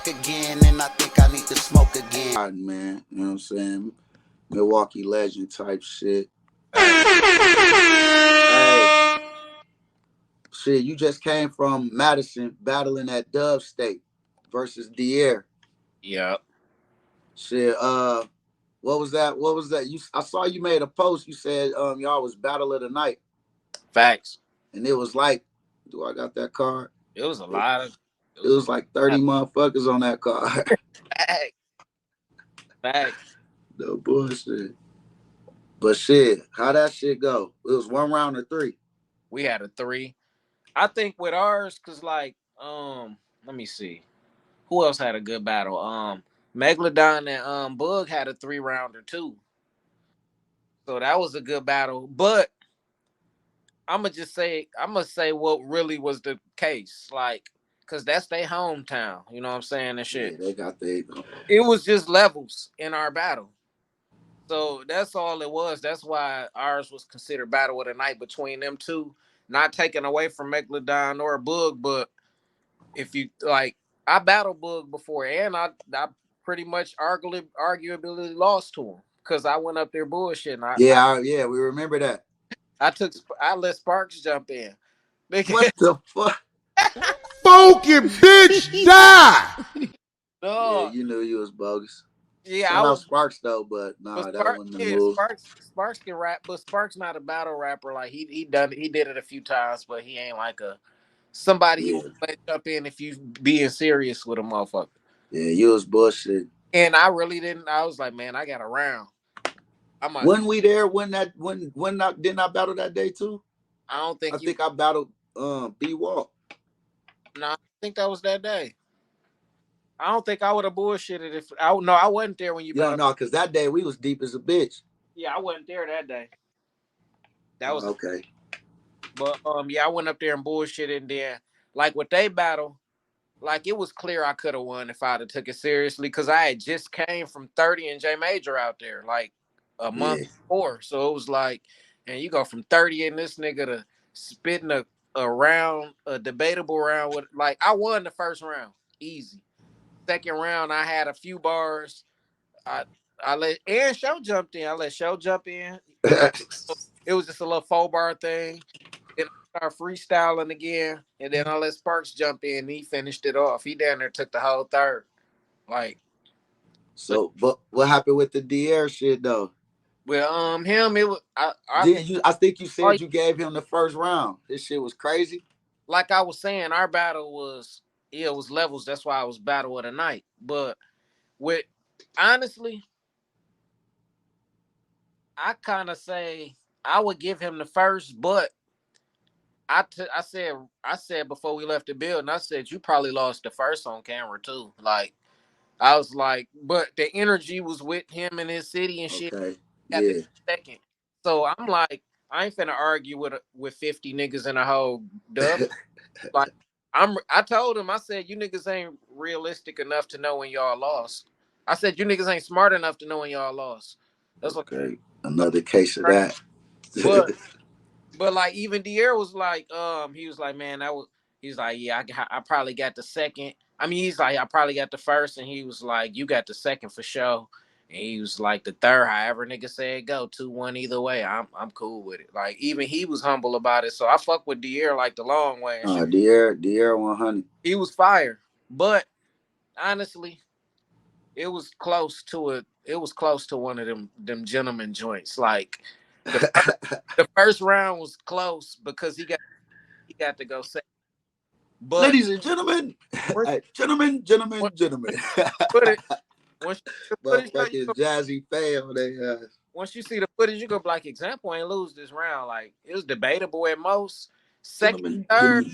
again, and I think I need to smoke again. Man, you know what I'm saying? Milwaukee legend type shit. Hey, shit, you just came from Madison battling at Dove State versus AIRE. Yeah. Shit, what was that? What was that? I saw you made a post. You said y'all was battle of the night. Facts. And it was like, do I got that card? It was a lot of. It was like 30 motherfuckers on that card. Facts. Facts. No bullshit. But shit, how that shit go? It was 1 round or 3. We had a 3. I think with ours, cause like, let me see, who else had a good battle? Megladon and Bug had a 3-rounder too. So that was a good battle. But I'm gonna say what really was the case, like, cause that's their hometown. You know what I'm saying and shit. Yeah, they got their. It was just levels in our battle. So that's all it was. That's why ours was considered battle of the night between them two. Not taken away from Megladon or Bug, but if you like, I battled Bug before, and I pretty much arguably lost to him because I went up there bullshitting. Yeah, we remember that. I let Sparks jump in. What the fuck? Funky bitch die. No. Yeah, you knew you was bogus. Yeah, I was Sparks though, but nah, that wasn't the move. Sparks can rap, but Sparks not a battle rapper. Like he did it a few times, but he ain't like somebody you would let jump in if you being serious with a motherfucker. Yeah, you was bullshit. And I really didn't. I was like, man, I got a round. When we there, when didn't I battle that day too? I don't think. I think I battled B Walk. No, I think that was that day. I don't think I would have bullshitted if I wasn't there when you. Yeah, no, because that day we was deep as a bitch. Yeah, I wasn't there that day. That was okay. But yeah, I went up there and bullshitted, and then like with they battle, like it was clear I could have won if I'd have took it seriously because I had just came from 30 and J Major out there like a month before, so it was like, and you go from 30 and this nigga to spitting a round, a debatable round with like I won the first round easy. Second round, I had a few bars. I let Show jumped in. I let Show jump in. It was just a little 4-bar thing. Then I started freestyling again, and then I let Sparks jump in. And he finished it off. He down there took the whole third. Like, so, but what happened with the AIRE shit though? Well, him, it was. I think you said you gave him the first round. This shit was crazy. Like I was saying, our battle was it was levels. That's why it was battle of the night. But with honestly, I kind of say I would give him the first, but I said before we left the building, I said you probably lost the first on camera too. Like I was like, but the energy was with him in his city and shit. Okay. Got the second. So I'm like, I ain't finna argue with 50 niggas in a whole dub. Like I told him, I said, you niggas ain't realistic enough to know when y'all lost. I said, you niggas ain't smart enough to know when y'all lost. That's okay. Another case of that. But like even AIRE was like, he was like, man, he's like, yeah, I probably got the second. I mean, he's like, I probably got the first, and he was like, you got the second for sure. And he was like, the third, however nigga said go, 2-1 either way. I'm cool with it. Like even he was humble about it. So I fuck with AIRE like the long way. AIRE 100. He was fire, but honestly, it was close to one of them gentleman joints. Like the first round was close because he got to go second. But ladies and gentlemen, gentlemen. Put it. Motherfucking Jazzy fail. Once you see the footage, you go like, example ain't lose this round. Like it was debatable at most. Second and third,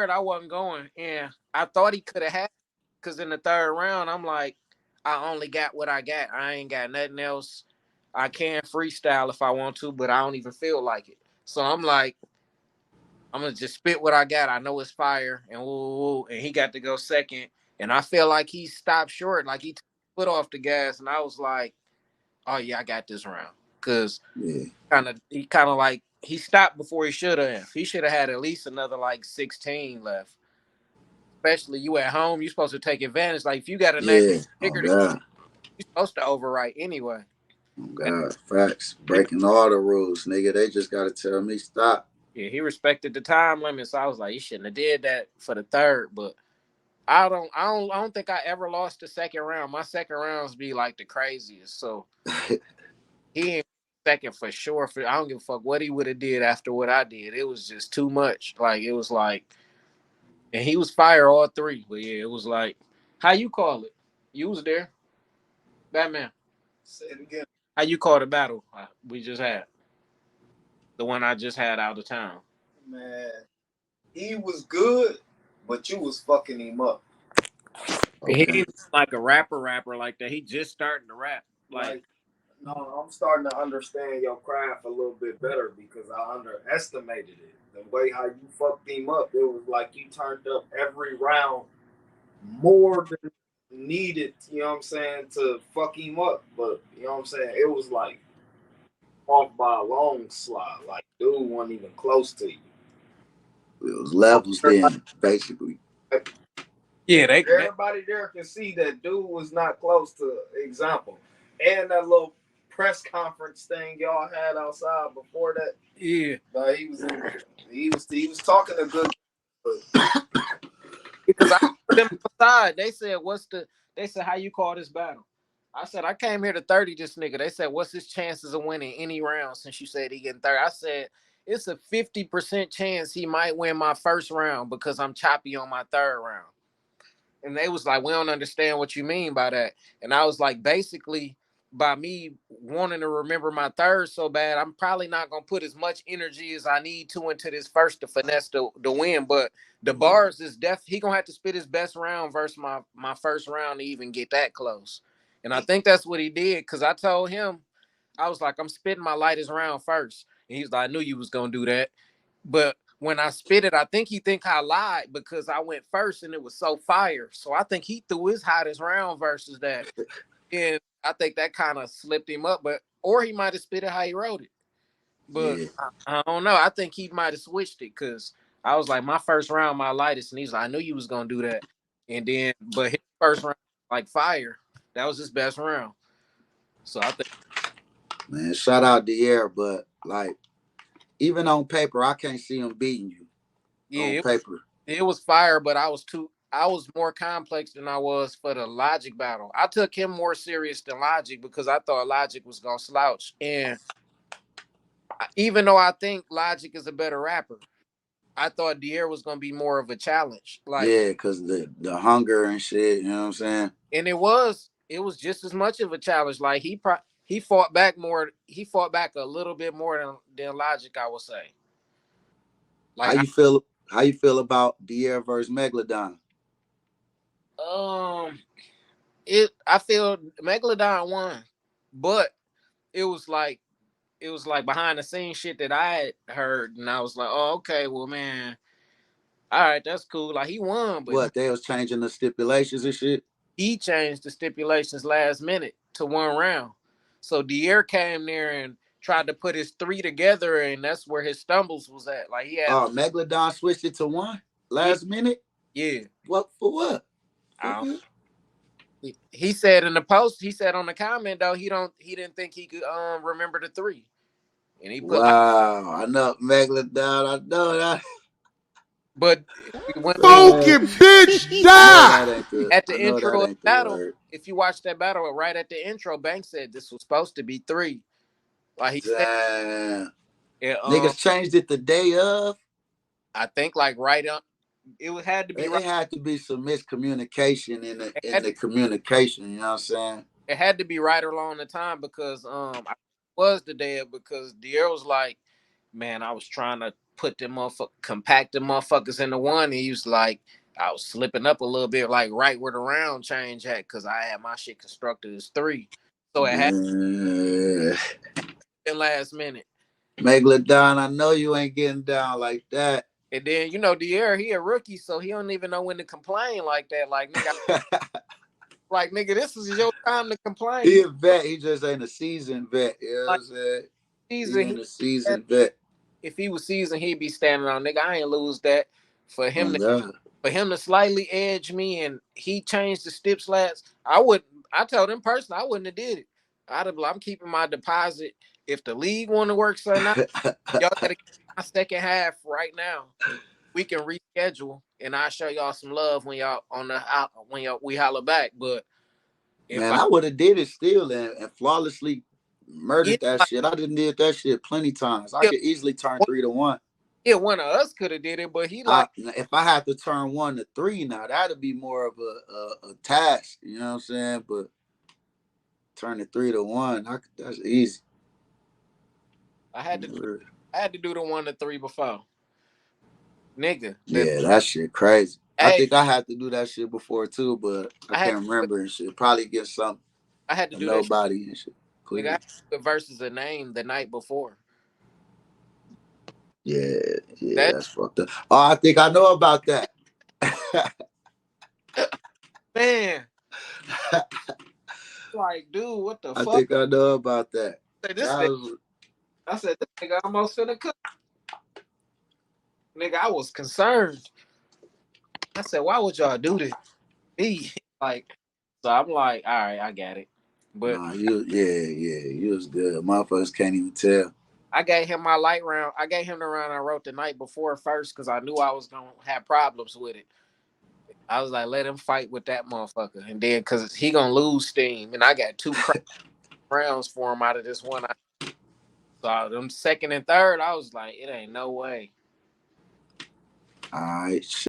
I wasn't going, and I thought he could have had. Because in the third round, I'm like, I only got what I got. I ain't got nothing else. I can freestyle if I want to, but I don't even feel like it. So I'm like, I'm gonna just spit what I got. I know it's fire, and and he got to go second. And I feel like he stopped short, like he took his foot off the gas, and I was like, oh yeah, I got this round. Cause he kind of like he stopped before he should have. He should have had at least another like 16 left. especially you at home, you're supposed to take advantage. Like if you got a name Yeah. Oh bigger than God. you're supposed to overwrite anyway. Oh And, God. Facts. Breaking all the rules, nigga. They just gotta tell me stop. yeah, he respected the time limit, so I was like, you shouldn't have did that for the third. But I don't think I ever lost the second round. My second rounds be like the craziest. So he ain't second for sure. I don't give a fuck what he would have did after what I did. It was just too much. Like it was like, and he was fire all three. But yeah, it was like, how you call it? You was there, Batman. Say it again. How you call the battle we just had? The one I just had out of town. Man, he was good, but you was fucking him up. He Okay. ain't like a rapper like that. He just starting to rap. Like No, I'm starting to understand your craft a little bit better because I underestimated it. The way how you fucked him up, it was like you turned up every round more than needed, you know what I'm saying, to fuck him up. But, you know what I'm saying, it was like off by a long slide. Like, dude wasn't even close to you. It was levels then, basically. yeah, Everybody there can see that dude was not close to example. And that little press conference thing y'all had outside before that. yeah. He was talking a good. Because I put them aside. They said, how you call this battle? I said, I came here to 30 this nigga. They said, what's his chances of winning any round since you said he getting 30? I said, it's a 50% chance he might win my first round because I'm choppy on my third round. And they was like, we don't understand what you mean by that. And I was like, basically, by me wanting to remember my third so bad, I'm probably not going to put as much energy as I need to into this first to finesse the win. But the bars is he going to have to spit his best round versus my first round to even get that close. And I think that's what he did because I told him, I was like, I'm spitting my lightest round first. And he was like, I knew you was going to do that. But when I spit it, I think he think I lied because I went first and it was so fire. So I think he threw his hottest round versus that. And I think that kind of slipped him up, or he might have spit it how he wrote it. But Yeah. I don't know. I think he might have switched it because I was like, my first round, my lightest, and he's like, I knew you was gonna do that. And then, but his first round, like fire, that was his best round. So I think, Man, shout out the AIRE, but like even on paper, I can't see him beating you. On yeah, paper. it was fire, but I was more complex than I was for the Logic battle. I took him more serious than Logic because I thought Logic was gonna slouch. And even though I think Logic is a better rapper, I thought AIRE was gonna be more of a challenge. Like, Yeah, because the hunger and shit, you know what I'm saying? and it was just as much of a challenge. Like he fought back more. He fought back a little bit more than Logic, I would say. Like How you feel about the AIRE versus Megladon? I feel Megalodon won, but it was like behind the scenes shit that I had heard, and I was like, oh, okay, well, man, all right, that's cool. Like he won, but What, they was changing the stipulations and shit? he changed the stipulations last minute to one round. So AIRE came there and tried to put his three together, and that's where his stumbles was at. Like he had, Oh, Megladon switched it to one yeah, last minute? yeah. What for what? He said in the post, he said on the comment though, he didn't think he could remember the three, and he put like, Wow, I know Megladon, I know that. but when Funky bitch I know die. that ain't the at I the know that intro of the ain't the battle, word. if you watch that battle, right at the intro, Banks said this was supposed to be three. Like he said, Damn. and, Niggas changed it the day of. I think like right up, had to be right. It had to be some miscommunication in the communication, you know what I'm saying? It had to be right along the time because I was the day of because AIRE was like, man, I was trying to put them compact them motherfuckers into one. And he was like, I was slipping up a little bit, like right where the round change at, because I had my shit constructed as three. So it had been last minute. Megladon, I know you ain't getting down like that. And then AIRE, he a rookie, so he don't even know when to complain like that. Like nigga, this is your time to complain. He a vet, he just ain't a seasoned vet, you know what I'm saying? He ain't a seasoned vet. If he was seasoned, he'd be standing on, nigga, I ain't lose that for him. Oh, For him to slightly edge me and he changed the stip slats, I told him personally, I wouldn't have did it. I'm keeping my deposit. If the league want to work something out, y'all gotta get my second half right now. We can reschedule and I'll show y'all some love when y'all we holler back. But if Man, I would have did it still and flawlessly yeah, murdered that like, shit. I done did that shit plenty times. I yeah, could easily turn 3-1. yeah, one of us could have did it, but he like If I had to turn 1-3 now, that'd be more of a task. You know what I'm saying? But turning 3-1, that's easy. I had to do the 1-3 before. Nigga. Yeah, that shit crazy. I Hey, think I had to do that shit before too, but I I had can't remember and shit. Probably get something. I had to do that shit. Nobody and shit. Nigga, I Clear. had to do versus a name the night before. Yeah, That that's fucked up. Oh, I think I know about that. man, like, dude, what the I fuck? think I know about that. I said, this nigga almost finna cook. Nigga, I was concerned. I said, why would y'all do this? He like, so I'm like, all right, I got it. But Nah, you was good. Motherfuckers can't even tell. I gave him my light round. I gave him the round I wrote the night before first because I knew I was gonna have problems with it. I was like, let him fight with that motherfucker, and then because he gonna lose steam, and I got two rounds for him out of this one. So them second and third, I was like, it ain't no way. All right.